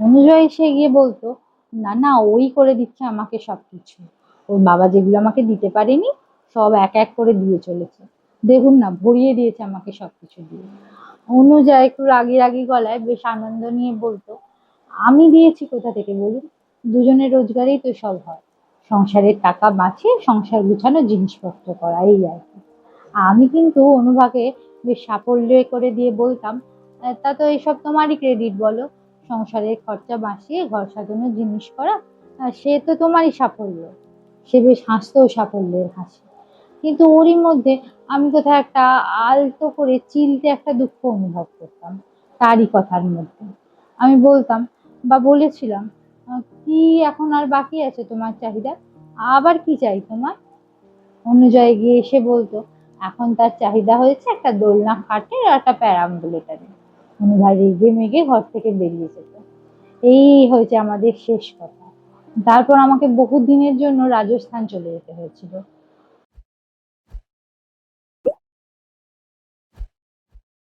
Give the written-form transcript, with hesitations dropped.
অনুজয় এসে গিয়ে বলতো, না না, ওই করে দিচ্ছে আমাকে সবকিছু, ওর বাবা যেগুলো আমাকে দিতে পারেনি সব এক এক করে দিয়ে চলেছে, দেখুন না ভরিয়ে দিয়েছে আমাকে সবকিছু দিয়ে। অনুজয় একটু রাগি রাগি গলায় বেশ আনন্দ নিয়ে বলতো, আমি দিয়েছি কোথা থেকে বলুন, দুজনের রোজগারেই তো সব হয়, সংসারের টাকা বাঁচিয়ে সংসার গুছানো, জিনিসপত্র করা, এই আর কি। আমি কিন্তু অনুভাকে বেশ সাফল্য করে দিয়ে বলতাম, তা তো এইসব তোমারই ক্রেডিট বলো, সংসারের খরচা বাঁচিয়ে ঘর সাজানো, জিনিস করা, সে তো তোমারই সাফল্য। সে বেশ হাসতো সাফল্যের হাসি, কিন্তু ওরই মধ্যে আমি কোথাও একটা আলতো করে চিলতে একটা দুঃখ অনুভব করতাম তারই কথার মধ্যে। আমি বলতাম বা বলেছিলাম, কি এখন আর বাকি আছে তোমার চাহিদা, আবার কি চাই তোমার? অনুযায়ী গিয়ে এসে বলতো, এখন তার চাহিদা হয়েছে একটা দোলনা খাটের আর একটা প্যারাম্বুলেটারে। অনুভাই রেগে মেগে ঘর থেকে বেরিয়ে যেত। এই হয়েছে আমাদের শেষ কথা। তারপর আমাকে বহু দিনের জন্য রাজস্থান চলে যেতে হয়েছিল।